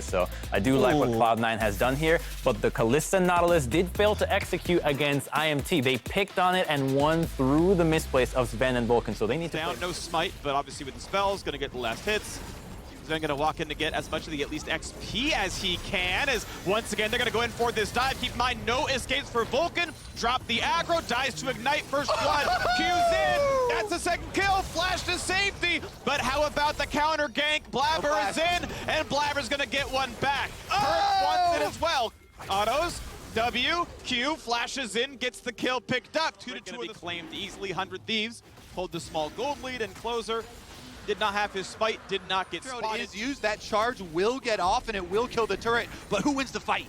Blabber. So I do like what Cloud9 has done here, but the Kalista Nautilus did fail to execute against IMT. They picked on it and won through the misplace of Sven and Vulcan, so they need to down, no smite, but obviously with the spells, gonna get the last hits. Sven gonna walk in to get as much of the at least XP as he can, as once again they're gonna go in for this dive. Keep in mind, no escapes for Vulcan. Drop the aggro, dies to ignite, first blood, Q's in. That's the second kill, flash to safety. But how about the counter gank? Blabber is in, and Blabber's gonna get one back. Perk wants it as well. Autos. W, Q, flashes in, gets the kill picked up. 2-2 gonna be claimed easily. 100 Thieves hold the small gold lead, and Closer did not have his spite, did not get spotted. Is used, that charge will get off and it will kill the turret, but who wins the fight?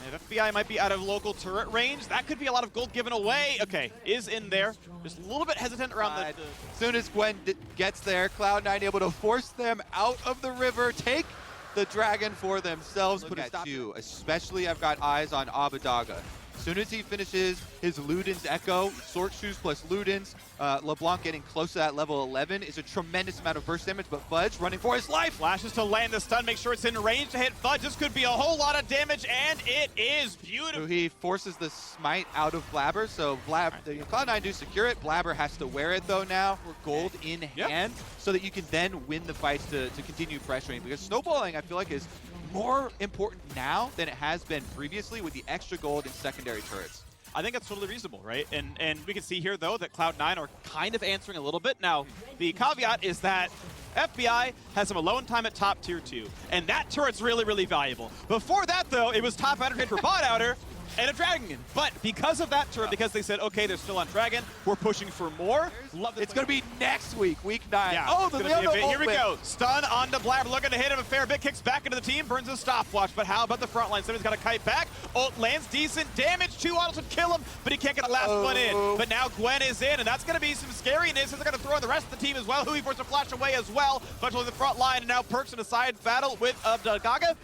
And FBI might be out of local turret range. That could be a lot of gold given away. Okay, is in there. Just a little bit hesitant around the... As soon as Gwen gets there, Cloud9 able to force them out of the river, take the dragon for themselves. Put at you, especially I've got eyes on Abadaga. As soon as he finishes his Luden's Echo, Sword Shoes plus Luden's, LeBlanc getting close to that level 11 is a tremendous amount of burst damage, but Fudge running for his life. Flashes to land the stun, make sure it's in range to hit Fudge. This could be a whole lot of damage, and it is beautiful. So he forces the smite out of Blabber, so Cloud9 do secure it. Blabber has to wear it though now for gold in hand, so that you can then win the fights to continue pressuring, because snowballing I feel like is more important now than it has been previously with the extra gold in secondary turrets. I think that's totally reasonable, right? And we can see here, though, that Cloud9 are kind of answering a little bit. Now, the caveat is that FBI has some alone time at top tier 2, and that turret's really, really valuable. Before that, though, it was top outer trade for bot outer and a dragon. But because of that turret, because they said, okay, they're still on dragon, we're pushing for more. It's going to be next week, week 9. Yeah, oh, the here we go. Stun onto Blabber, looking to hit him a fair bit, kicks back into the team, burns his stopwatch. But how about the front line? Somebody's got a kite back. Ult lands decent damage. 2 autos would kill him, but he can't get the last one in. But now Gwen is in, and that's going to be some scariness. They're going to throw in the rest of the team as well. Hui forced to flash away as well. Bunch of the front line, and now Perks in a side battle with Abadaga.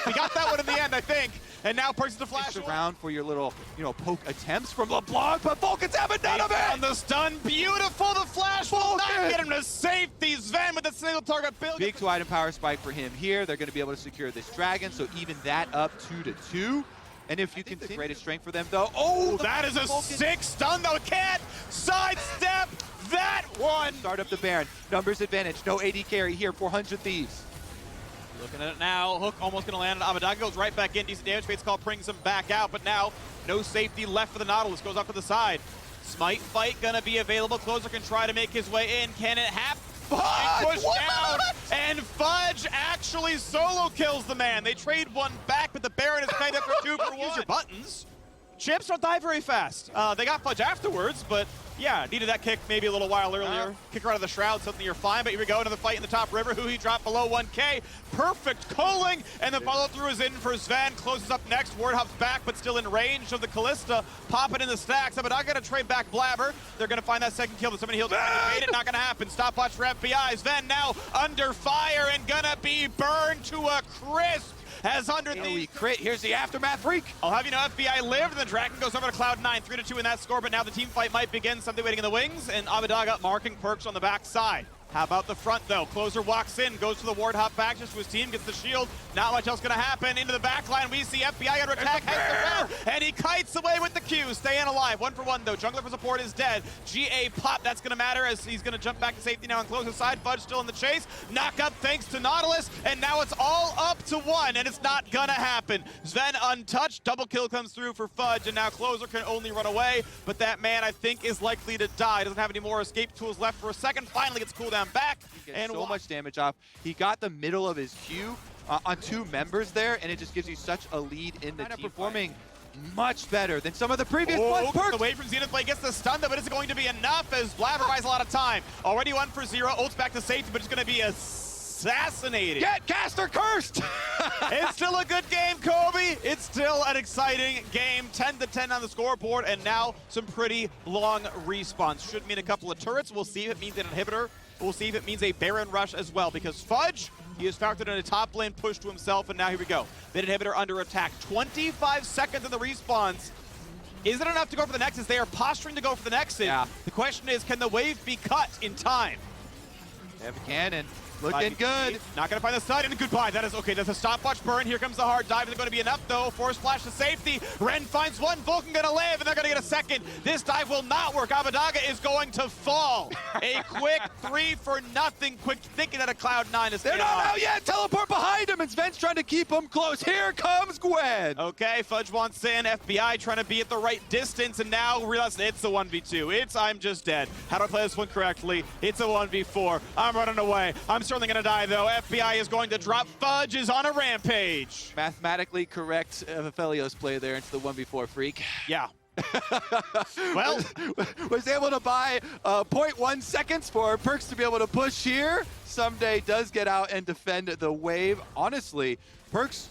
We got that one in the end, I think. And now Perks to flash around for your little, poke attempts from LeBlanc, but Vulcan's having none of it! On the stun, beautiful, the flash will not get him to safety. Sven with a single target build. Big 2-item power spike for him here. They're going to be able to secure this dragon, so even that up 2-2. And if you can see greatest strength for them, though. Oh, that is a sick stun, though. Can't sidestep that one. Start up the Baron. Numbers advantage. No AD carry here. 400 Thieves. Looking at it now, Hook almost going to land on Abadaga, goes right back in, decent damage, Fate's Call brings him back out, but now no safety left for the Nautilus, goes off to the side. Smite fight going to be available, Closer can try to make his way in, can it happen? Push down, and Fudge actually solo kills the man. They trade one back, but the Baron is paid up for 2 for 1. Use your buttons. Champs don't die very fast. They got Fudge afterwards, but yeah, needed that kick maybe a little while earlier. Kick her out of the shroud, something you're fine, but here we go, another fight in the top river. Hui dropped below 1K. Perfect culling, and the follow-through is in for Sven. Closes up next, Ward Hub's back, but still in range of the Kalista. Popping in the stacks, but not gonna trade back Blabber. They're gonna find that second kill, but somebody heals it, not gonna happen. Stopwatch for FBI. Sven now under fire and gonna be burned to a crisp. As under the crit, here's the aftermath freak. I'll have you know FBI lived, and the Dragon goes over to Cloud9, 3-2 in that score, but now the team fight might begin. Something waiting in the wings, and Abadaga marking Perks on the back side. How about the front, though? Closer walks in, goes to the ward hop back just to his team, gets the shield. Not much else going to happen. Into the back line, we see FBI under attack, heads the and he kites away with the Q. Staying alive. 1 for 1, though. Jungler for support is dead. GA pop, that's going to matter as he's going to jump back to safety now on Closer's side. Fudge still in the chase. Knock up thanks to Nautilus, and now it's all up to 1, and it's not going to happen. Sven untouched. Double kill comes through for Fudge, and now Closer can only run away, but that man, I think, is likely to die. Doesn't have any more escape tools left for a second. Finally gets cooldown back. And so much damage off. He got the middle of his Q on 2 members there, and it just gives you such a lead in the team. Performing much better than some of the previous ones. Away from Zenith Blade, gets the stun though, but it's going to be enough as Blabber buys a lot of time. Already 1 for 0, ults back to safety, but it's going to be assassinated. Get caster cursed! It's still a good game, Kobe. It's still an exciting game. 10-10 on the scoreboard, and now some pretty long respawns. Should mean a couple of turrets. We'll see if it means an inhibitor. We'll see if it means a Baron rush as well, because Fudge, he has factored in a top lane push to himself, and now here we go. Mid inhibitor under attack. 25 seconds in the respawns. Is it enough to go for the Nexus? They are posturing to go for the Nexus. Yeah. The question is, can the wave be cut in time? Yeah, we can, and Looking good. Not going to find the side, and goodbye. That is okay. That's a stopwatch burn. Here comes the hard dive. Is going to be enough, though. Force flash to safety. Ren finds one. Vulcan going to live, and they're going to get a second. This dive will not work. Abbedagga is going to fall. A quick 3-for-0. Quick thinking that a Cloud9 is They're not out yet. Teleport behind him, and Sven's trying to keep him close. Here comes Gwen. Okay, Fudge wants in. FBI trying to be at the right distance, and now realize it's a 1v2. It's I'm just dead. How do I play this one correctly? It's a 1v4. I'm running away. I'm certainly going to die, though. FBI is going to drop. Fudge is on a rampage. Mathematically correct Felios play there into the 1v4 freak. Yeah. Well, was able to buy 0.1 seconds for Perks to be able to push here. Someday does get out and defend the wave. Honestly, Perks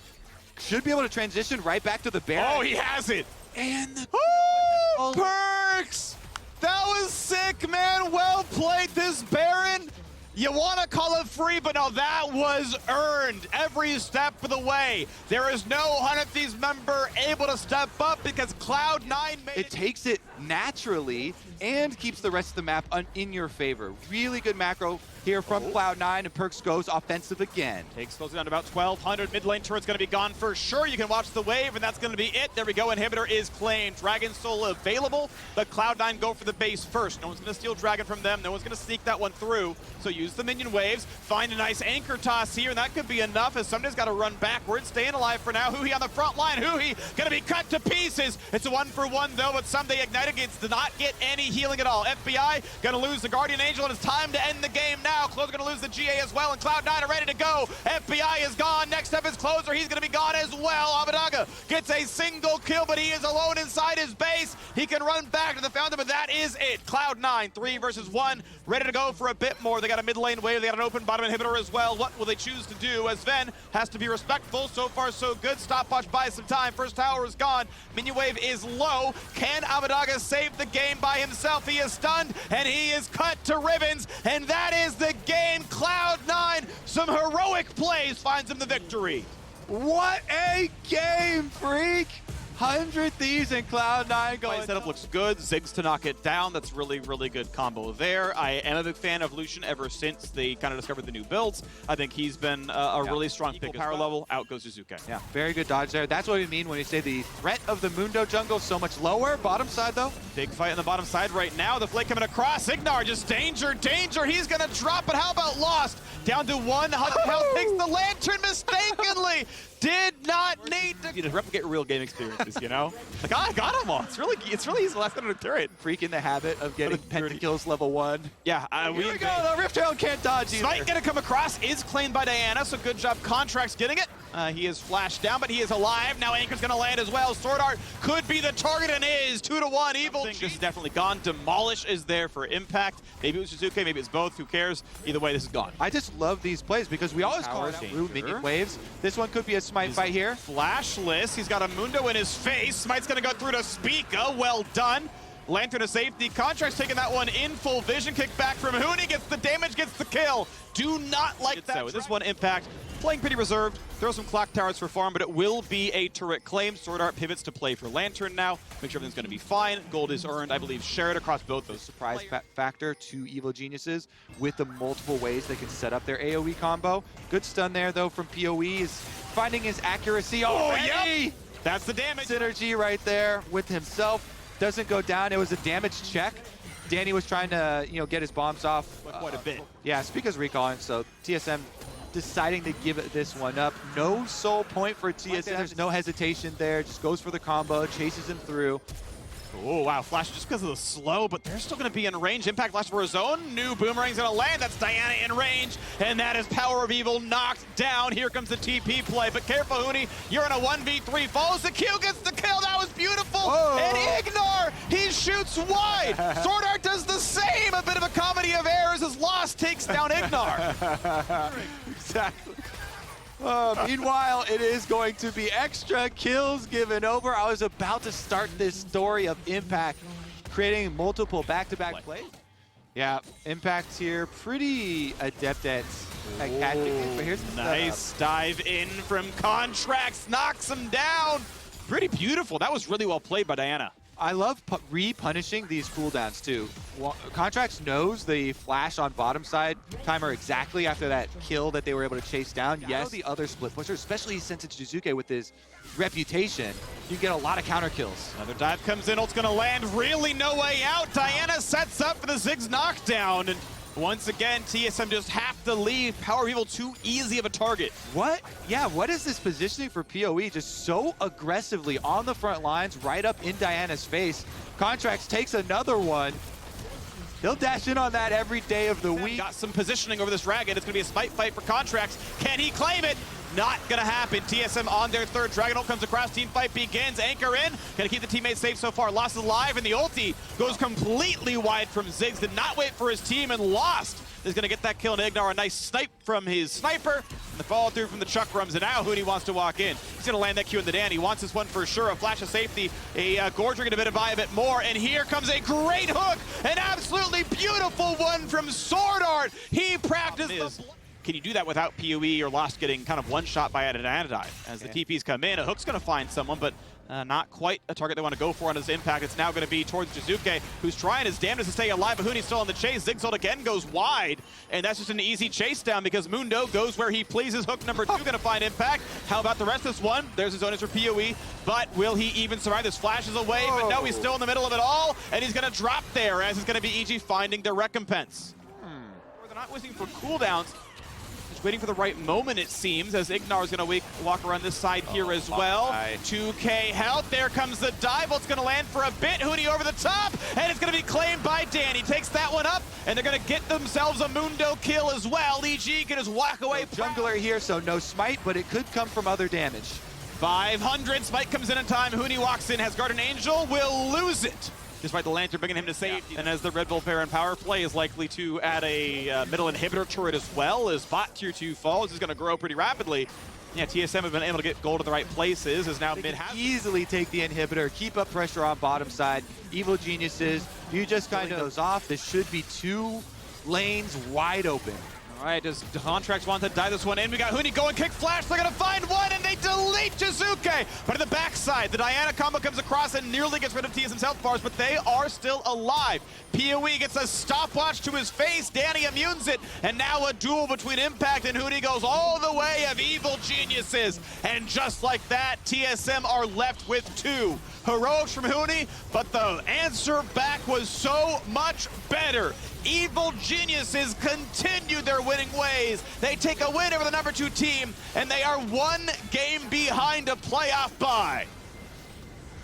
should be able to transition right back to the Baron. oh, he has it. And the Perks! That was sick, man. Well played, this Baron. You want to call it free, but no, that was earned every step of the way. There is no 100 Thieves member able to step up because Cloud9 made it takes it naturally and keeps the rest of the map in your favor. Really good macro here from Cloud9, and Perks goes offensive again. Takes closing down to about 1,200. Mid lane turret's going to be gone for sure. You can watch the wave, and that's going to be it. There we go. Inhibitor is claimed. Dragon Soul available, but Cloud9 go for the base first. No one's going to steal Dragon from them. No one's going to sneak that one through. So use the minion waves. Find a nice anchor toss here, and that could be enough as somebody's got to run backwards. Staying alive for now. Huhi on the front line. Huhi going to be cut to pieces. It's a 1-for-1, though, but Someday Ignited gets to not get any healing at all. FBI going to lose the Guardian Angel, and it's time to end the game now. Closer going to lose the GA as well, and Cloud9 are ready to go. FBI is gone. Next up is Closer. He's going to be gone as well. Abbedagga gets a single kill, but he is alone inside his base. He can run back to the Fountain, but that is it. Cloud9, 3 versus 1, ready to go for a bit more. They got a mid lane wave. They got an open bottom inhibitor as well. What will they choose to do? As Sven has to be respectful. So far, so good. Stopwatch buys some time. First tower is gone. Minion wave is low. Can Abbedagga save the game by himself? He is stunned, and he is cut to ribbons, and that is the game. Cloud9, some heroic plays, finds him the victory. What a game, freak! 100 Thieves and Cloud9 going. Setup looks good. Ziggs to knock it down. That's really, really good combo there. I am a big fan of Lucian ever since they kind of discovered the new builds. I think he's been a really strong pick. Power level, out goes Zuzuke. Yeah, very good dodge there. That's what we mean when we say the threat of the Mundo jungle so much lower. Bottom side, though. Big fight on the bottom side right now. The Flake coming across. Ignar just danger, danger. He's going to drop it. How about Lost? Down to 100 health. Takes the lantern mistakenly. Did not need to replicate real game experiences, you know? Like, I got him all. It's really easy. Last minute to turret. Freak in the habit of getting pentakills level 1. Yeah, here we go. The Rift Herald can't dodge either. Smite gonna come across, is claimed by Diana, so good job. Contracts getting it. He is flashed down, but he is alive. Now Anchor's gonna land as well. Sword Art could be the target and is 2-1. Evil. This is definitely gone. Demolish is there for impact. Maybe it was Suzuki, maybe it's both. Who cares? Either way, this is gone. I just love these plays because we always call it out rude minion waves. This one could be a Smite fight here. Flashless. He's got a Mundo in his face. Smite's gonna go through to Spica. Well done. Lantern to safety. Contract's taking that one in full vision. Kick back from Huni. Gets the damage, gets the kill. Do not like that. So with this one, Impact playing pretty reserved. Throw some clock towers for farm, but it will be a turret claim. Sword Art pivots to play for Lantern now. Make sure everything's going to be fine. Gold is earned, I believe, shared across both those. Surprise factor to Evil Geniuses with the multiple ways they can set up their AoE combo. Good stun there, though, from PoE. Is finding his accuracy already. Oh, yep. That's the damage. Synergy right there with himself. Doesn't go down. It was a damage check. Danny was trying to, get his bombs off quite a bit. Yeah, Spica's recalling, so TSM deciding to give this one up. No soul point for TSM. There's no hesitation there. Just goes for the combo, chases him through. Oh, wow. Flash just because of the slow, but they're still going to be in range. Impact flash for his own. New Boomerang's going to land. That's Diana in range, and that is Power of Evil knocked down. Here comes the TP play, but careful, Huni. You're in a 1v3. Follows the Q, gets the kill. That was beautiful. Whoa. And Ignar, he shoots wide. Sword Art does the same. A bit of a comedy of errors as Lost takes down Ignar. Exactly. Meanwhile, it is going to be extra kills given over. I was about to start this story of Impact creating multiple back-to-back plays. Yeah, Impact here, pretty adept at catching it. But here's the nice dive in from Contracts, knocks him down. Pretty beautiful. That was really well played by Diana. I love re-punishing these cooldowns too. Contracts knows the flash on bottom side timer exactly after that kill that they were able to chase down. Yes, the other split pushers, especially since it's Jizuke with his reputation, you get a lot of counter kills. Another dive comes in, ult's gonna land, really no way out. Diana sets up for the Ziggs knockdown, and once again, TSM just have to leave Power Evil too easy of a target. What? Yeah, what is this positioning for PoE? Just so aggressively on the front lines, right up in Diana's face. Contracts takes another one. He'll dash in on that every day of the week. Got some positioning over this Dragon. It's gonna be a smite fight for Contracts. Can he claim it? Not gonna happen. TSM on their third. Dragon ult comes across, team fight begins. Anchor in, gonna keep the teammates safe so far. Lost is alive, and the ulti goes completely wide from Ziggs. Did not wait for his team and lost. Is gonna get that kill and Ignar. A nice snipe from his sniper. And the follow through from the Chuck Rums. And now Huni wants to walk in. He's gonna land that Q in the Dan. He wants this one for sure. A flash of safety. A Gorger gonna buy a bit more. And here comes a great hook. An absolutely beautiful one from Sword Art. He practiced. Can you do that without PoE or Lost getting kind of one shot by an Anodine? As the TPs come in, a hook's going to find someone, but not quite a target they want to go for on his impact. It's now going to be towards Jizuke, who's trying his damnedest to stay alive, but Huni's still on the chase. Ziggs ult again goes wide, and that's just an easy chase down because Mundo goes where he pleases. Hook number 2 going to find impact. How about the rest of this one? There's his bonus for PoE, but will he even survive? This flashes away, but no, he's still in the middle of it all, and he's going to drop there as it's going to be EG finding their recompense. They're not waiting for cooldowns. Waiting for the right moment, it seems, as Ignar is going to walk around this side here as well. 2K health. There comes the dive. It's going to land for a bit. Huni over the top, and it's going to be claimed by Dan. He takes that one up, and they're going to get themselves a Mundo kill as well. EG can just walk away. Jungler here, so no smite, but it could come from other damage. 500. Smite comes in time. Huni walks in, has Guardian Angel, will lose it. Despite the Lantern bringing him to safety. Yeah. And as the Red Bull Baron power play is likely to add a middle inhibitor turret as well, as bot tier 2 falls, is going to grow pretty rapidly. Yeah, TSM have been able to get gold in the right places, as now mid has easily take the inhibitor, keep up pressure on bottom side. Evil Geniuses, you just kind of goes off. This should be 2 lanes wide open. All right, does Contracts want to dive this one in? We got Huni going, kick flash, they're gonna find one, and they delete Jizuke! But at the backside, the Diana combo comes across and nearly gets rid of TSM's health bars, but they are still alive. PoE gets a stopwatch to his face, Danny immunes it, and now a duel between Impact and Huni goes all the way of Evil Geniuses. And just like that, TSM are left with 2. Heroics from Huni, but the answer back was so much better. Evil Geniuses continue their winning ways. They take a win over the number 2 team, and they are 1 game behind a playoff bye.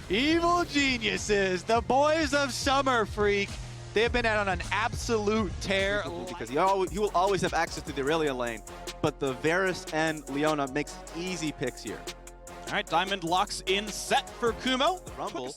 Evil Geniuses, the boys of Summer Freak. They have been out on an absolute tear. Because you will always have access to the Aurelia lane, but the Varus and Leona makes easy picks here. All right, Diamond locks in set for Kumo. Rumble.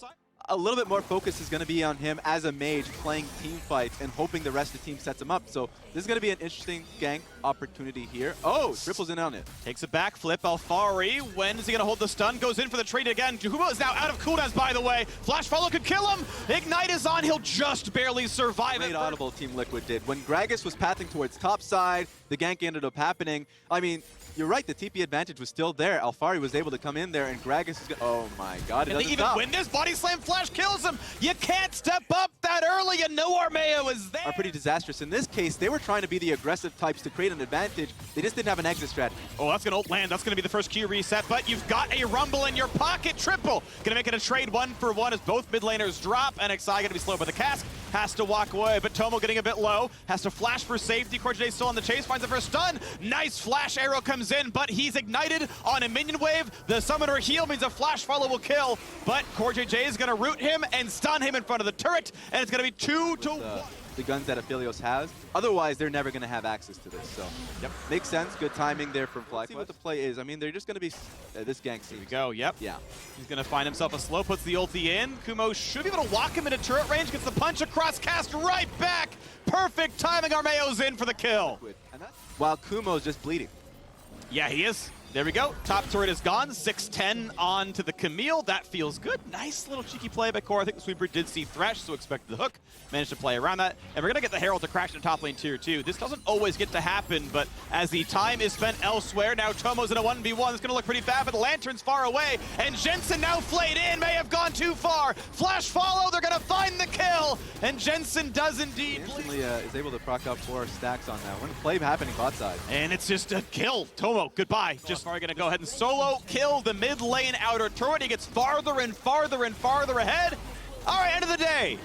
A little bit more focus is going to be on him as a mage playing team fights and hoping the rest of the team sets him up. So this is going to be an interesting gank opportunity here. Oh, triples in on it. Takes a backflip. Alfari, when is he going to hold the stun? Goes in for the trade again. Juhumo is now out of cooldowns, by the way. Flash follow could kill him. Ignite is on. He'll just barely survive it. Great audible Team Liquid did. When Gragas was pathing towards top side, the gank ended up happening. I mean, you're right, the TP advantage was still there. Alfari was able to come in there, and Gragas is going to... Oh my god, it doesn't doesn't even stop. win this. Body slam flash kills him. You can't step up that early. You know Armeo is there. Are pretty disastrous. In this case, they were trying to be the aggressive types to create an advantage. They just didn't have an exit strategy. Oh, that's going to land. That's going to be the first Q reset, but you've got a Rumble in your pocket. Triple. Going to make it a trade 1-for-1 as both mid laners drop, and Xi going to be slowed by the cask. Has to walk away, but Tomo getting a bit low. Has to flash for safety. Corjay still on the chase. Finds the first stun. Nice flash arrow comes in, but he's ignited on a minion wave. The summoner heal means a flash follow will kill, but KazaLoLLCShighlights is going to root him and stun him in front of the turret, and it's going to be 2-1. The guns that Aphelios has. Otherwise, they're never going to have access to this. So, yep, makes sense. Good timing there from FlyQuest. See what the play is. I mean, they're just going to be this gank. Here we go. Yep. Yeah. He's going to find himself a slow. Puts the ulti in. Kumo should be able to walk him into turret range. Gets the punch across. Cast right back. Perfect timing. Armeo's in for the kill. And that's while Kumo's just bleeding. Yeah, he is. There we go. Top turret is gone. 6-10 on to the Camille. That feels good. Nice little cheeky play by Core. I think the sweeper did see Thresh, so expected the hook. Managed to play around that. And we're going to get the Herald to crash in top lane tier 2. This doesn't always get to happen, but as the time is spent elsewhere, now Tomo's in a 1v1. It's going to look pretty bad, but the Lantern's far away. And Jensen now flayed in. May have gone too far. Flash follow. They're going to find the kill. And Jensen does indeed. Instantly is able to proc up 4 stacks on that. When play happening bot side. And it's just a kill. Tomo, goodbye. Just are going to go ahead and solo kill the mid lane outer turret. He gets farther and farther and farther ahead. All right, end of the day.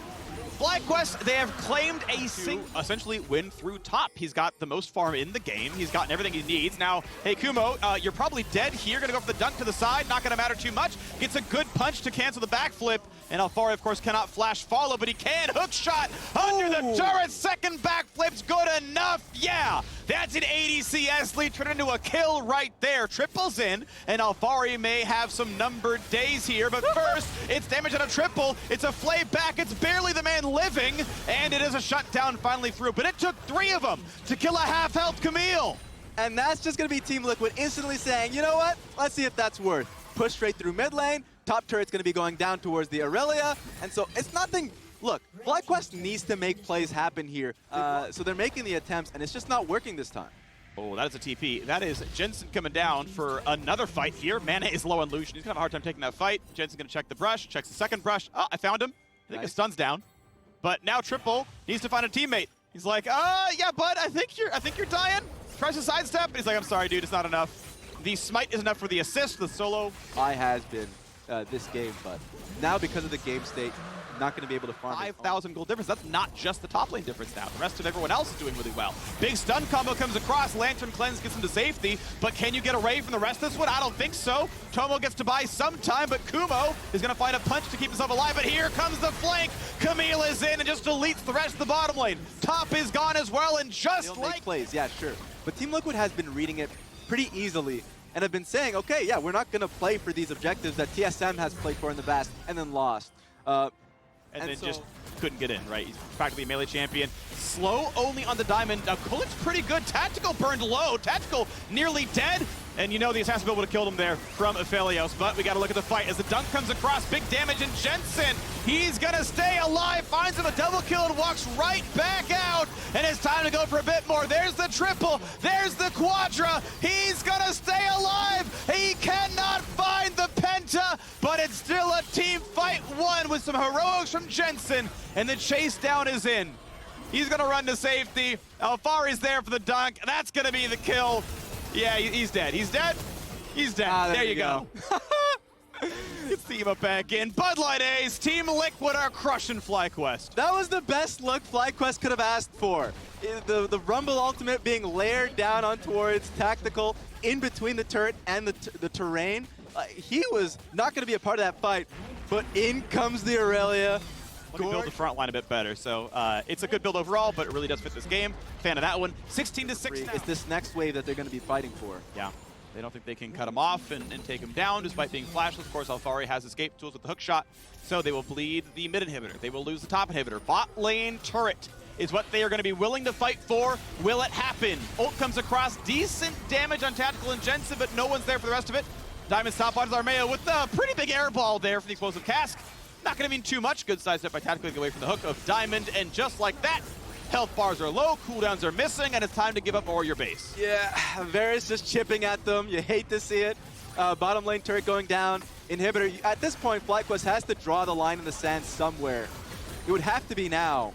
FlyQuest, they have claimed a essentially win through top. He's got the most farm in the game. He's gotten everything he needs. Now, hey, Kumo, you're probably dead here. Gonna go for the dunk to the side. Not gonna matter too much. Gets a good punch to cancel the backflip. And Alfari, of course, cannot flash follow, but he can. Hook shot under the turret. Second backflip's good enough. Yeah, that's an 80 CS lead. Turned into a kill right there. Triples in, and Alfari may have some numbered days here. But first, it's damage on a triple. It's a flay back. It's barely the man living, and it is a shutdown finally through. But it took 3 of them to kill a half-health Camille. And that's just going to be Team Liquid instantly saying, you know what? Let's see if that's worth. Push straight through mid lane. Top turret's going to be going down towards the Aurelia. And so it's nothing. Look, FlyQuest needs to make plays happen here. So they're making the attempts, and it's just not working this time. Oh, that is a TP. That is Jensen coming down for another fight here. Mana is low on Lucian. He's going to have a hard time taking that fight. Jensen's going to check the brush. Checks the second brush. Oh, I found him. I think his stun's down. But now Triple needs to find a teammate. He's like, yeah, bud, I think you're dying. Tries to sidestep, and he's like, I'm sorry, dude, it's not enough. The smite is enough for the assist, the solo. I has been this game, but now because of the game state, not going to be able to farm. 5,000 gold difference. That's not just the top lane difference now. The rest of everyone else is doing really well. Big stun combo comes across. Lantern Cleanse gets him to safety, but can you get away from the rest of this one? I don't think so. Tomo gets to buy some time, but Kumo is going to find a punch to keep himself alive, but here comes the flank. Camille is in and just deletes the rest of the bottom lane. Top is gone as well, and just like... plays, yeah, sure. But Team Liquid has been reading it pretty easily and have been saying, okay, yeah, we're not going to play for these objectives that TSM has played for in the past and then lost. And then so just couldn't get in, right? He's practically a melee champion. Slow only on the diamond. Now, Kulik's pretty good. Tactical burned low. Tactical nearly dead. And you know the assassin would have killed him there from Aphelios. But we got to look at the fight as the dunk comes across. Big damage, and Jensen, he's going to stay alive. Finds him a double kill and walks right back out. And it's time to go for a bit more. There's the triple. There's the quadra. He's going to stay alive. He cannot find the penta, but it's still a team fight one with some heroics from Jensen. And the chase down is in. He's going to run to safety. Alfari's there for the dunk. That's going to be the kill. Yeah, he's dead. He's dead. He's dead. There you go. Let's team up back in. Bud Light Ace, Team Liquid are crushing FlyQuest. That was the best look FlyQuest could have asked for. The Rumble ultimate being layered down on towards Tactical in between the turret and the terrain. He was not going to be a part of that fight, but in comes the Aurelia. Let me build the front line a bit better. So it's a good build overall, but it really does fit this game. Fan of that one. 16-6 now. It's this next wave that they're going to be fighting for. Yeah. They don't think they can cut him off and take him down despite being flashless. Of course, Alfari has escape tools with the hook shot, so they will bleed the mid inhibitor. They will lose the top inhibitor. Bot lane turret is what they are going to be willing to fight for. Will it happen? Ult comes across. Decent damage on Tactical and Jensen, but no one's there for the rest of it. Diamond's top bot is Armeo with a pretty big air ball there for the explosive cask. Not going to mean too much. Good side step by Tactical to get away from the hook of Diamond, and just like that, health bars are low, cooldowns are missing, and it's time to give up or your base. Yeah, Varus just chipping at them. You hate to see it. Bottom lane turret going down. Inhibitor. At this point, FlyQuest has to draw the line in the sand somewhere. It would have to be now.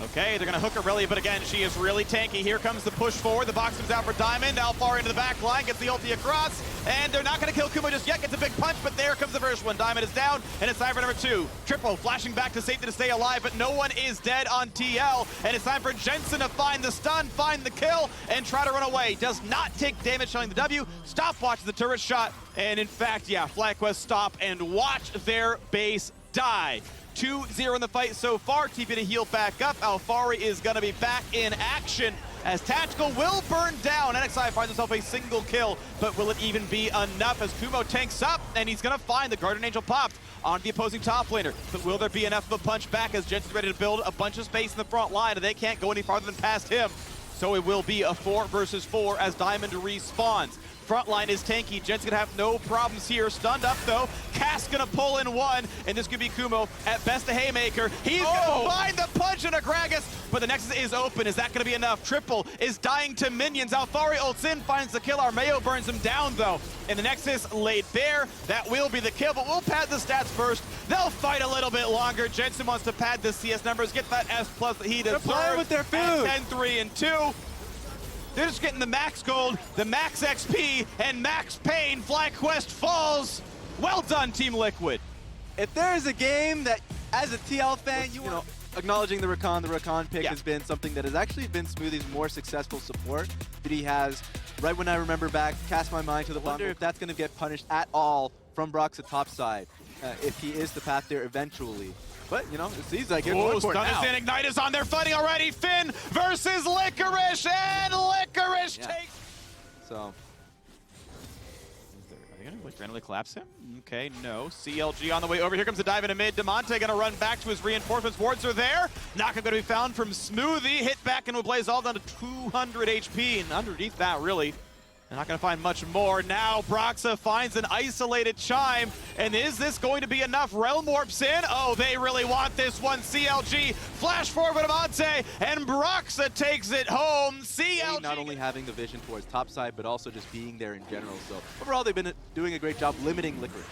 Okay, they're going to hook Aurelia, but again, she is really tanky. Here comes the push forward. The box comes out for Diamond. Alfari into the back line, gets the ulti across, and they're not going to kill Kumo just yet. Gets a big punch, but there comes the first one. Diamond is down, and it's time for number 2. Triple flashing back to safety to stay alive, but no one is dead on TL, and it's time for Jensen to find the stun, find the kill, and try to run away. Does not take damage, showing the W. Stopwatch the turret shot, and in fact, yeah, FlyQuest stop and watch their base die. 2-0 in the fight so far. TP to heal back up. Alfari is going to be back in action as Tactical will burn down. NXI finds himself a single kill, but will it even be enough as Kumo tanks up, and he's going to find the Guardian Angel popped on the opposing top laner. But will there be enough of a punch back as Jensen's ready to build a bunch of space in the front line, and they can't go any farther than past him. So it will be a 4 versus 4 as Diamond respawns. Front line is tanky. Jen's gonna have no problems here. Stunned up though. Cass gonna pull in one, and this could be Kumo at best a haymaker. He's gonna find the punch in Agragas, but the Nexus is open. Is that gonna be enough? Triple is dying to minions. Alfari ults in, finds the kill. Armeo burns him down though. And the Nexus laid bare. That will be the kill, but we'll pad the stats first. They'll fight a little bit longer. Jensen wants to pad the CS numbers, get that S+ that he deserves. They're playing with their food. 10, 3, and 2. They're just getting the max gold, the max XP, and max pain. FlyQuest falls. Well done, Team Liquid. If there is a game that, as a TL fan, you know, acknowledging the Rakan pick has been something that has actually been Smoothie's more successful support that he has. Right when I remember back, cast my mind to the wonder if that's going to get punished at all from Brox at top side, if he is the path there eventually. But, you know, it seems like you're going for it now. Stun and Ignite is on there fighting already. Finn versus Licorice, and Licorice takes... So... Are they going to randomly collapse him? Okay, no. CLG on the way over. Here comes the dive into mid. Demonte going to run back to his reinforcements. Wards are there. Naka going to be found from Smoothie. Hit back and will blaze all down to 200 HP. And underneath that, really, they're not going to find much more. Now Broxa finds an isolated Chime. And is this going to be enough? Realm Warps in. Oh, they really want this one. CLG flash forward with Demonte. And Broxa takes it home. CLG not only having the vision towards top side, but also just being there in general. So overall, they've been doing a great job limiting Licorice.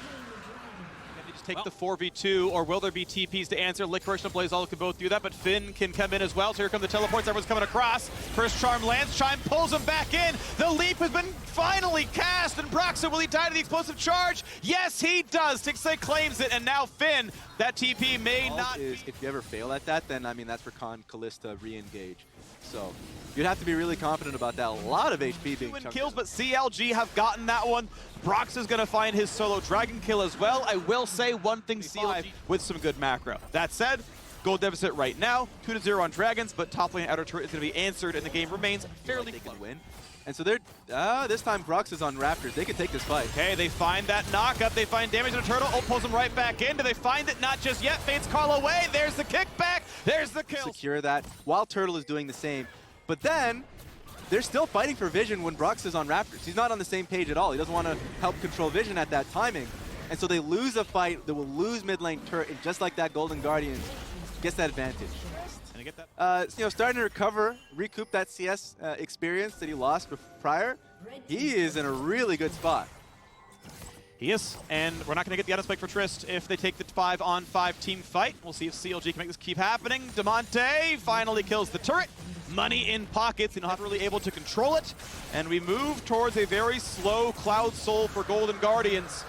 Take the 4v2, or will there be TPs to answer? Licorice and Blaze all can both do that, but Finn can come in as well. So here come the teleports. Everyone's coming across. First charm lands. Chime pulls him back in. The leap has been finally cast, and Broxa, will he die to the explosive charge? Yes, he does. Tixay claims it, and now Finn, that TP may not be. If you ever fail at that, then, I mean, that's for Kalista re-engage. So you'd have to be really confident about that. A lot of HP being chunked. Kills, but CLG have gotten that one. Brox is going to find his solo dragon kill as well. I will say one thing, CLG with some good macro. That said, gold deficit right now, 2-0 on dragons, but top lane outer turret is going to be answered, and the game remains fairly close. Win. And so they're, this time Brox is on Raptors. They can take this fight. Okay, they find that knock-up. They find damage on the turtle. Ult pulls them right back in. Do they find it? Not just yet. Fates call away. There's the kickback. There's the kill. Secure that while Turtle is doing the same. But then, they're still fighting for Vision when Brox is on Raptors. He's not on the same page at all. He doesn't want to help control Vision at that timing. And so they lose a fight. They will lose mid lane turret, and just like that, Golden Guardian gets that advantage. And I get that. You know, starting to recover, recoup that CS experience that he lost prior. He is in a really good spot. He is, and we're not going to get the auto spike for Trist if they take the 5-on-5 team fight. We'll see if CLG can make this keep happening. Demonte finally kills the turret. Money in pockets, and not really able to control it. And we move towards a very slow Cloud Soul for Golden Guardians.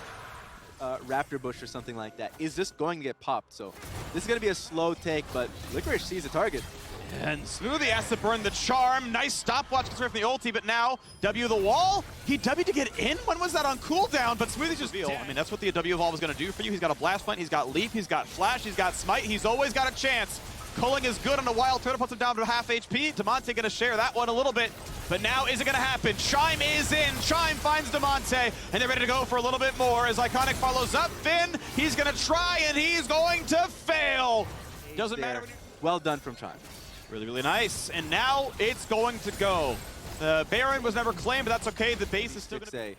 Raptor Bush or something like that is just going to get popped. So this is going to be a slow take, but Licorice sees a target. And Smoothie has to burn the charm. Nice stopwatch from the ulti, but now W the wall. He W'd to get in? When was that on cooldown? But Smoothie just feel. I mean, that's what the W wall was going to do for you. He's got a blast plant, he's got leap, he's got flash, he's got smite. He's always got a chance. Culling is good on the wild turtle, puts him down to half HP. Demonte going to share that one a little bit, but now is it going to happen? Chime is in. Chime finds Demonte, and they're ready to go for a little bit more as Iconic follows up. Finn, he's going to try, and he's going to fail. Doesn't matter. Well done from Chime. Really, really nice. And now it's going to go. The Baron was never claimed, but that's okay. The base is still going to say.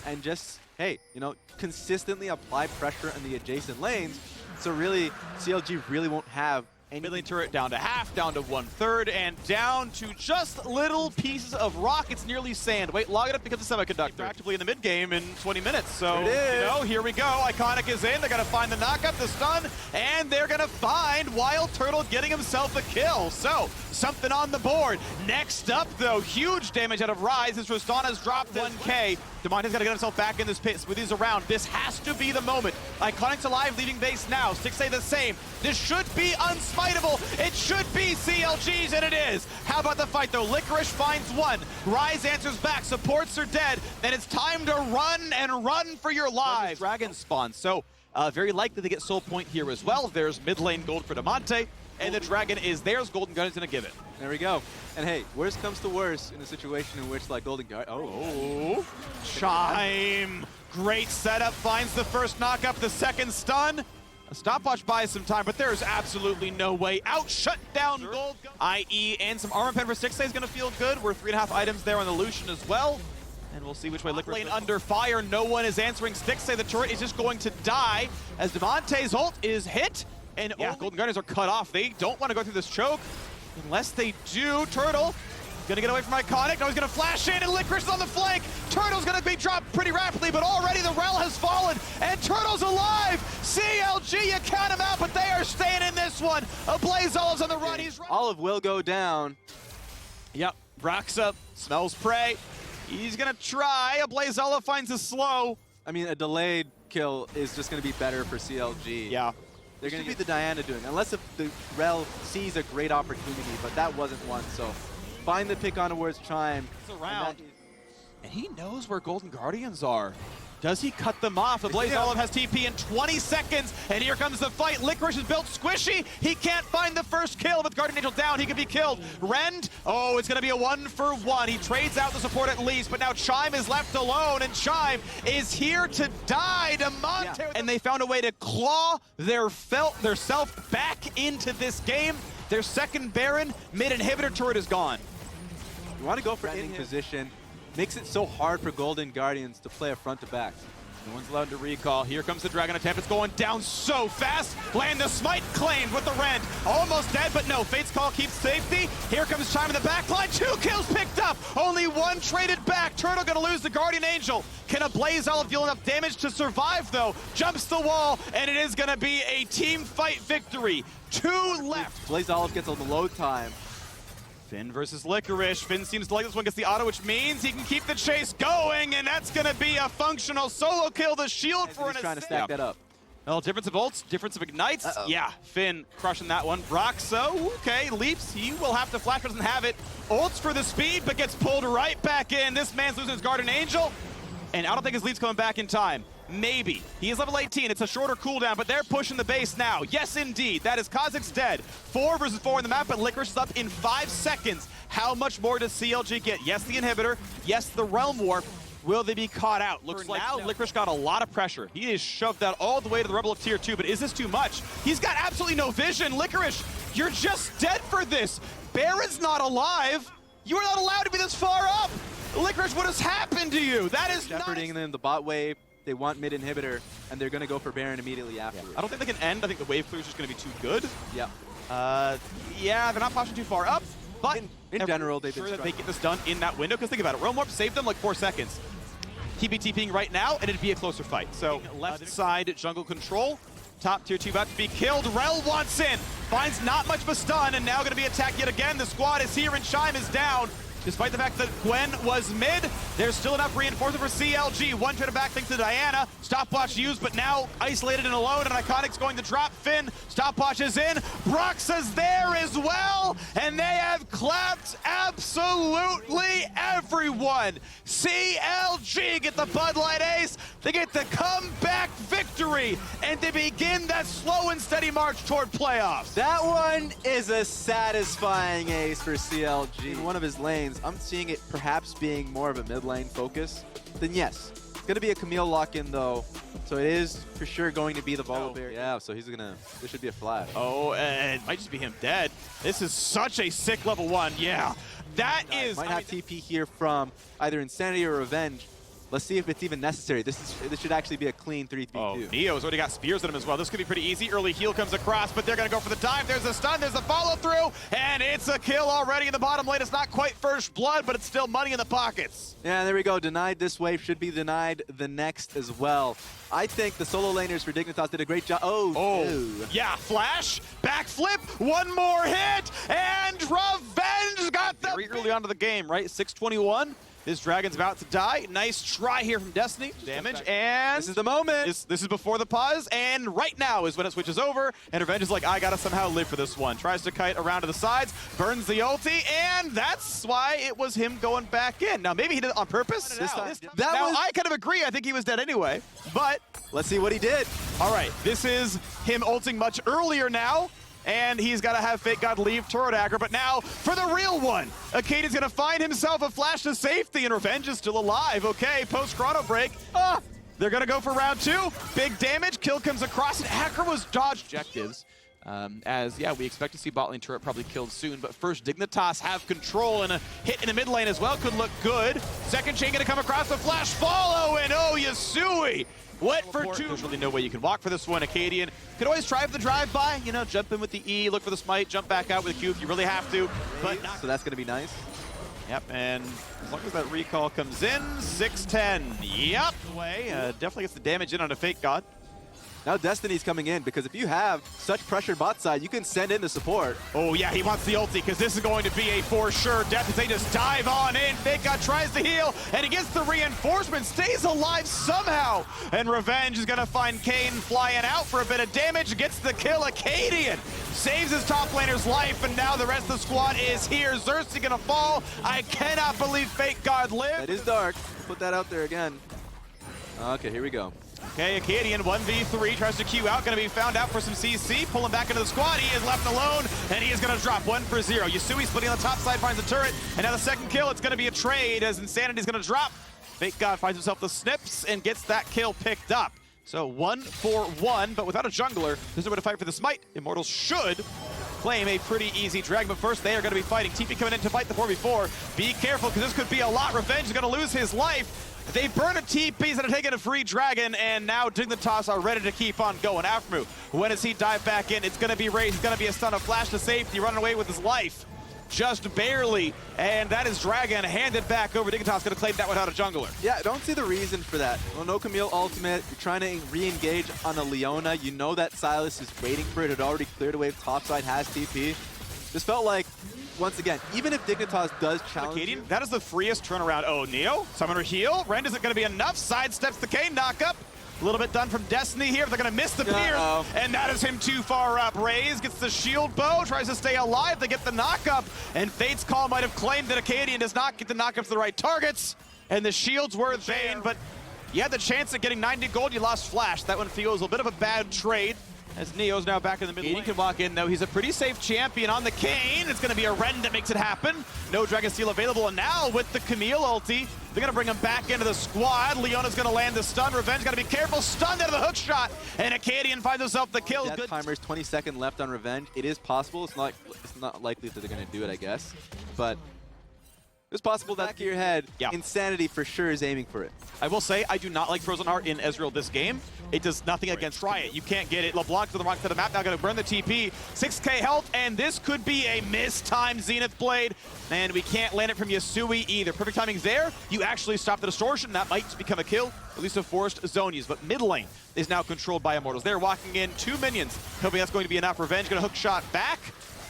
And just, hey, you know, consistently apply pressure in the adjacent lanes. So really, CLG really won't have any. Mid lane turret down to half, down to 1/3, and down to just little pieces of rock. It's nearly sand. Wait, log it up because of semiconductor. Actively in the mid game in 20 minutes. So, you know, here we go. Iconic is in. They're going to find the knock-up, the stun, and they're going to find Wild Turtle getting himself a kill. So, something on the board. Next up, though, huge damage out of Rise as Rostana's dropped 1K. Demonte's got to get himself back in this pit. Smoothie's around. This has to be the moment. Iconic's alive, leaving base now. Stixay the same. This should be unsmiteable. It should be CLG's, and it is. How about the fight, though? Licorice finds one. Rise answers back. Supports are dead. Then it's time to run and run for your lives. Dragon spawn. So, very likely to get soul point here as well. There's mid lane gold for Demonte. And the dragon is theirs. Golden Guardian's going to give it. There we go. And hey, worst comes to worst in a situation in which, like, Golden Guardian... Oh. Chime. Great setup. Finds the first knock up, the second stun. A stopwatch buys some time, but there's absolutely no way out. Shut down Gold. IE and some armor pen for Stixay is going to feel good. We're 3.5 items there on the Lucian as well. And we'll see which way Liquid lane under fire. No one is answering. Sticks say the turret is just going to die as Devontae's ult is hit. And yeah, Golden Guardians are cut off. They don't want to go through this choke. Unless they do, Turtle gonna get away from Iconic. Now he's gonna flash in, and Licorice is on the flank. Turtle's gonna be dropped pretty rapidly, but already the Rel has fallen, and Turtle's alive. CLG, you count him out, but they are staying in this one. Blaze Olive's on the run. He's Olive will go down. Yep, Broxa smells prey. He's gonna try. Blaze Olive finds a slow. I mean, a delayed kill is just gonna be better for CLG. Yeah. They're gonna be the Diana doing, unless if the Rel sees a great opportunity, but that wasn't one, so find the pick on towards Chime. It's around. And he knows where Golden Guardians are. Does he cut them off? The Blaze Olive has TP in 20 seconds, and here comes the fight. Licorice is built squishy. He can't find the first kill. With Guardian Angel down, he could be killed. Rend, oh, it's going to be a 1-for-1. He trades out the support at least, but now Chime is left alone, and Chime is here to die to Monte. Yeah. And they found a way to claw their self back into this game. Their second Baron mid-inhibitor turret is gone. You want to go for ending position. Makes it so hard for Golden Guardians to play a front to back. No one's allowed to recall. Here comes the Dragon attempt. It's going down so fast. Land the smite claimed with the Rend. Almost dead, but no. Fate's Call keeps safety. Here comes Chime in the back line. 2 kills picked up. Only 1 traded back. Turtle gonna lose the Guardian Angel. Can a Blaze Olive deal enough damage to survive though? Jumps the wall, and it is gonna be a team fight victory. 2 left. Blaze Olive gets on the load time. Finn versus Licorice. Finn seems to like this one, gets the auto, which means he can keep the chase going, and that's going to be a functional solo kill. The shield for an trying to stack that up. Well, difference of ults, difference of ignites. Yeah, Finn crushing that one. Broxa, okay, leaps. He will have to flash, but doesn't have it. Ults for the speed, but gets pulled right back in. This man's losing his Guardian Angel, and I don't think his lead's coming back in time. Maybe. He is level 18. It's a shorter cooldown, but they're pushing the base now. Yes, indeed. That is KazaLoLL's dead. 4 versus 4 in the map, but Licorice is up in 5 seconds. How much more does CLG get? Yes, the inhibitor. Yes, the Realm Warp. Will they be caught out? Looks like now Licorice got a lot of pressure. He is shoved that all the way to the Rebel of Tier 2, but is this too much? He's got absolutely no vision. Licorice, you're just dead for this. Baron's not alive. You are not allowed to be this far up. Licorice, what has happened to you? That is shepherding them, the bot wave. They want mid inhibitor, and they're going to go for Baron immediately after. I don't think they can end. I think the wave clear is just going to be too good. Yeah. Yeah, they're not pushing too far up, but in general, they've been sure that they get this done in that window. Because think about it, Realm Warp saved them like 4 seconds. He'd be TPing right now, and it'd be a closer fight. So left side jungle control. Top tier 2 about to be killed. Rel wants in, finds not much of a stun, and now going to be attacked yet again. The squad is here, and Chime is down. Despite the fact that Gwen was mid, there's still enough reinforcement for CLG. 1 try to backlink to Diana. Stopwatch used, but now isolated and alone, and Iconic's going to drop. Finn, stopwatch is in. Broxa's there as well, and they have clapped absolutely everyone. CLG get the Bud Light ace. They get the comeback victory, and they begin that slow and steady march toward playoffs. That one is a satisfying ace for CLG. In one of his lanes, I'm seeing it perhaps being more of a mid lane focus. Then yes, it's going to be a Camille lock-in though, so it is for sure going to be the Volibear. Yeah, so he's gonna, this should be a flash. Oh, and it might just be him dead. This is such a sick level 1, yeah. That is... Might have TP here from either Insanity or Revenge. Let's see if it's even necessary. This should actually be a clean 3-3-2. Oh, Neo's already got spears at him as well. This could be pretty easy. Early heal comes across, but they're going to go for the dive. There's a stun, there's a follow-through, and it's a kill already in the bottom lane. It's not quite first blood, but it's still money in the pockets. Yeah, there we go. Denied this wave, should be denied the next as well. I think the solo laners for Dignitas did a great job. Yeah, flash, backflip, 1 more hit, and Revenge got them very early onto the game, right? 621. This Dragon's about to die. Nice try here from Destiny. Damage, and... This is the moment. This is before the pause, and right now is when it switches over, and Revenge is like, I gotta somehow live for this one. Tries to kite around to the sides, burns the ulti, and that's why it was him going back in. Now, maybe he did it on purpose. I kind of agree. I think he was dead anyway, but... Let's see what he did. All right, this is him ulting much earlier now. And he's got to have Fake God leave turret aggro, but now for the real one. Akadi's going to find himself a flash to safety, and Revenge is still alive. Okay, post-chrono break. They're going to go for round 2. Big damage. Kill comes across, and Hacker was dodged objectives. Yeah, we expect to see bot lane turret probably killed soon, but first Dignitas have control, and a hit in the mid lane as well could look good. Second chain gonna come across the flash follow, and oh, Yasui went for two. There's really no way you can walk for this one. Acadian could always try for the drive-by, you know, jump in with the E, look for the smite, jump back out with the Q if you really have to. But So that's going to be nice. Yep, and as long as that recall comes in, 6-10. Yep, way definitely gets the damage in on a Fake God. Now Destiny's coming in, because if you have such pressure bot side, you can send in the support. Oh yeah, he wants the ulti, because this is going to be a for sure death as they just dive on in. Fake God tries to heal, and he gets the reinforcement, stays alive somehow. And Revenge is gonna find Kane flying out for a bit of damage, gets the kill. Acadian saves his top laner's life, and now the rest of the squad is here. Xerxes gonna fall. I cannot believe Fake God lived. That is dark. Put that out there again. Okay, here we go. Okay, Acadian 1v3 tries to Q out, gonna be found out for some CC, pull him back into the squad. He is left alone, and he is gonna drop 1 for 0. Yasui splitting on the top side, finds a turret, and now the second kill, it's gonna be a trade as Insanity is gonna drop. Fake God finds himself the snips and gets that kill picked up. So 1 for 1, but without a jungler, there's no way to fight for the smite. Immortals should claim a pretty easy drag, but first they are gonna be fighting. TP coming in to fight the 4v4. Be careful, because this could be a lot. Revenge is gonna lose his life. They burn a TP that are taking a free dragon, and now Dignitas are ready to keep on going. Afmu, when does he dive back in? It's going to be Raze. It's going to be a stun, a flash to safety, running away with his life. Just barely, and that is Dragon handed back over. Dignitas going to claim that without a jungler. Yeah, I don't see the reason for that. Well, no Camille ultimate. You're trying to re-engage on a Leona. You know that Silas is waiting for it. It already cleared away topside, has TP. This felt like, once again, even if Dignitas does challenge Acadian, you, that is the freest turnaround. Oh, Neo, summoner heal. Rend, is it going to be enough? Sidesteps the Kane knockup. A little bit done from Destiny here. They're going to miss the Pierce, and that is him too far up. Raze gets the shield bow, tries to stay alive. They get the knockup, and Fate's Call might have claimed that Acadian does not get the knockup to the right targets, and the shields were in vain, but you had the chance of getting 90 gold. You lost Flash. That one feels a bit of a bad trade, as Neo's now back in the middle. He can walk in, though. He's a pretty safe champion on the Kane. It's going to be a Rend that makes it happen. No Dragon Steel available, and now with the Camille ulti, they're going to bring him back into the squad. Leona's going to land the stun. Revenge got to be careful. Stunned out of the hook shot, and Acadian finds himself the kill. Death timer's 20 seconds left on Revenge. It is possible. It's not likely that they're going to do it, I guess. But it's possible that back of your head, Insanity for sure is aiming for it. I will say, I do not like Frozen Heart in Ezreal this game. It does nothing against Try It. You can't get it. LeBlanc to the wrong side of the map, now going to burn the TP. 6k health, and this could be a mistimed Zenith Blade. And we can't land it from Yasui either. Perfect timing there. You actually stop the distortion. That might become a kill, at least a forced Zonias. But mid lane is now controlled by Immortals. They're walking in 2 minions, hoping that's going to be enough. Revenge going to hook shot back.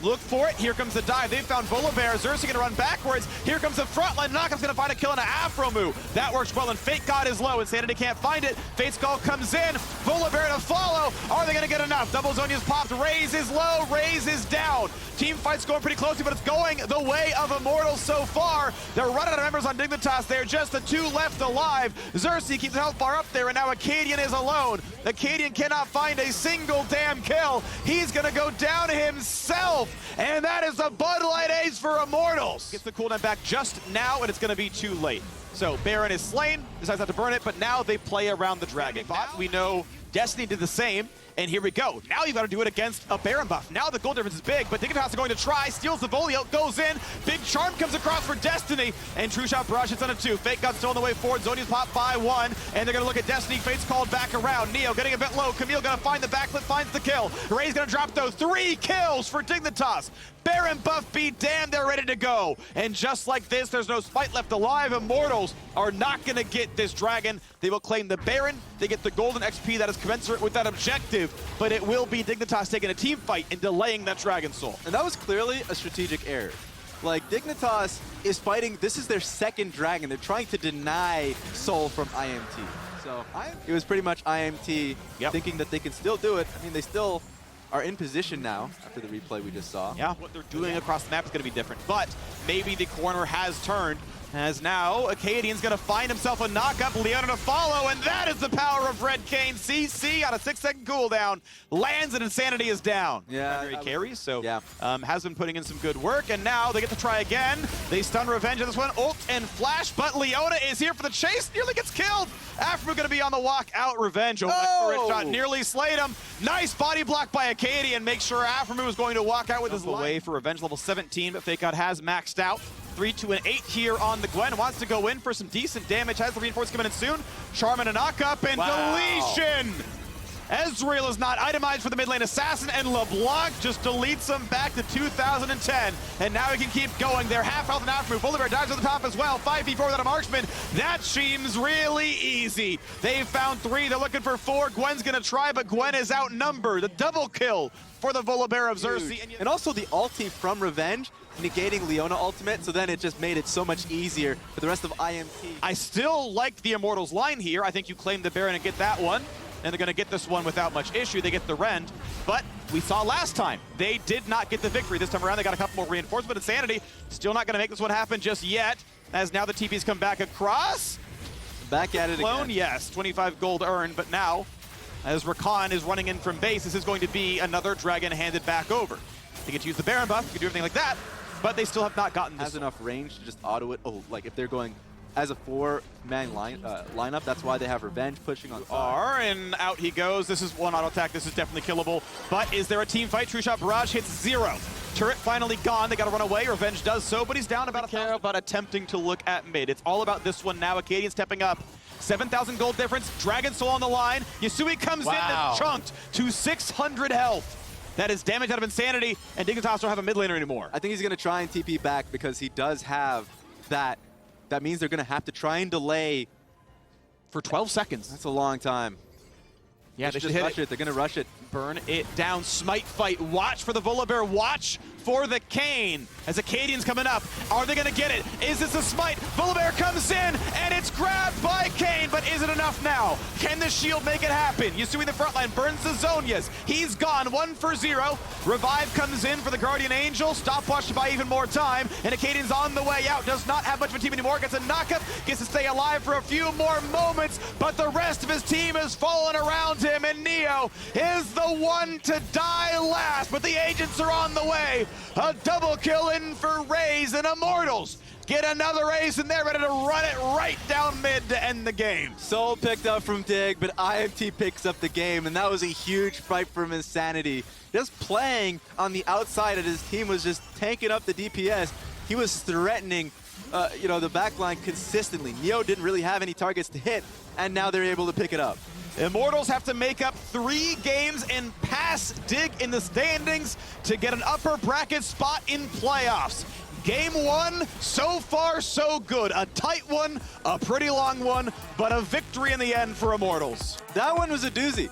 Look for it. Here comes the dive. They found Volibear. Xerxes going to run backwards. Here comes the front line. Knockup's going to find a kill and an Afro move. That works well, and Fate God is low. Insanity can't find it. Fate's Call comes in. Volibear to follow. Are they going to get enough? Double Zonia's popped. Raze is low. Raze is down. Team fight's going pretty closely, but it's going the way of Immortals so far. They're running out of members on Dignitas. They're just the 2 left alive. Xerxes keeps the health bar up there, and now Acadian is alone. Acadian cannot find a single damn kill. He's going to go down himself. And that is the Bud Light Ace for Immortals. Gets the cooldown back just now, and it's going to be too late. So Baron is slain, decides not to burn it, but now they play around the Dragon bot. We know Destiny did the same, and here we go. Now you got to do it against a Baron buff. Now the gold difference is big, but Dignitas are going to try, steals the volley out, goes in. Big charm comes across for Destiny, and True Shot Barrage hits on a 2. Fake God's still on the way forward. Zonia's popped by 1, and they're going to look at Destiny. Fate's called back around. Neo getting a bit low. Camille going to find the backflip, finds the kill. Ray's going to drop those 3 kills for Dignitas. Baron buff be damned, they're ready to go. And just like this, there's no spite left alive. Immortals are not going to get this dragon. They will claim the Baron. They get the golden XP that is commensurate with that objective, but it will be Dignitas taking a team fight and delaying that Dragon Soul. And that was clearly a strategic error. Like, Dignitas is fighting, this is their second dragon. They're trying to deny Soul from IMT. So it was pretty much IMT thinking that they can still do it. I mean, they still are in position now after the replay we just saw. Yeah, what they're doing across the map is going to be different, but maybe the corner has turned. As now, Acadian's gonna find himself a knock-up, Leona to follow, and that is the power of Red Kane. CC on a 6-second cooldown, lands and Insanity is down. Yeah. Primary carries, so yeah. has been putting in some good work, and now they get to try again. They stun Revenge on this one, ult and flash, but Leona is here for the chase, nearly gets killed. Afro gonna be on the walk out, Revenge, for a shot, nearly slayed him. Nice body block by Acadian, make sure Afro was going to walk out with his away for Revenge level 17, but Fake Out has maxed out. 3, 2, and 8 here on the Gwen. Wants to go in for some decent damage. Has the reinforce coming in soon. Charmin a knock-up and deletion. Ezreal is not itemized for the mid lane assassin, and LeBlanc just deletes him back to 2010. And now he can keep going. They're half health and half move. Bolivar dives to the top as well. 5v4 without a marksman. That seems really easy. They've found 3. They're looking for 4. Gwen's going to try, but Gwen is outnumbered. The double kill for the Volibear of Xerxes. And also the ulti from Revenge, negating Leona ultimate, so then it just made it so much easier for the rest of IMT. I still like the Immortals line here. I think you claim the Baron and get that one, and they're going to get this one without much issue. They get the Rend, but we saw last time, they did not get the victory. This time around, they got a couple more reinforcements. Insanity still not going to make this one happen just yet, as now the TP's come back across. Back at it Clone, again. yes, 25 gold earned, but now, as Rakan is running in from base, this is going to be another Dragon handed back over. They get to use the Baron buff, you can do everything like that, but they still have not gotten this. Has enough range to just auto it. Oh, like if they're going as a 4-man lineup, that's why they have Revenge pushing on side. And out he goes. This is one auto attack. This is definitely killable. But is there a team fight? True Shot Barrage hits 0. Turret finally gone. They got to run away. Revenge does so, but he's down about 1,000. About attempting to look at mid. It's all about this one now. Acadian stepping up. 7,000 gold difference. Dragon Soul on the line. Yasui comes in and chunked to 600 health. That is damage out of Insanity, and Dignitas don't have a mid laner anymore. I think he's going to try and TP back because he does have that. That means they're going to have to try and delay For 12 seconds. That's a long time. Yeah, they should rush it. They're going to rush it. Burn it down. Smite fight. Watch for the Volibear. Watch for the Kane. As Acadian's coming up. Are they going to get it? Is this a smite? Volibear comes in, and it's grabbed by Kane, but is it enough now? Can the shield make it happen? Yasui in the front line burns the Zonias. He's gone. 1 for 0. Revive comes in for the Guardian Angel. Stopwatch to buy even more time, and Acadian's on the way out. Does not have much of a team anymore. Gets a knockup. Gets to stay alive for a few more moments, but the rest of his team is falling around him, and Neo is the one to die last, but the agents are on the way. A double kill in for Raze, and Immortals get another ace, and they're ready to run it right down mid to end the game. Soul picked up from Dig, but IMT picks up the game, and that was a huge fight from Insanity. Just playing on the outside, and his team was just tanking up the DPS. He was threatening the backline consistently. Neo didn't really have any targets to hit, and now they're able to pick it up. Immortals have to make up 3 games and pass Dig in the standings to get an upper bracket spot in playoffs. Game 1, so far so good. A tight one, a pretty long one, but a victory in the end for Immortals. That one was a doozy.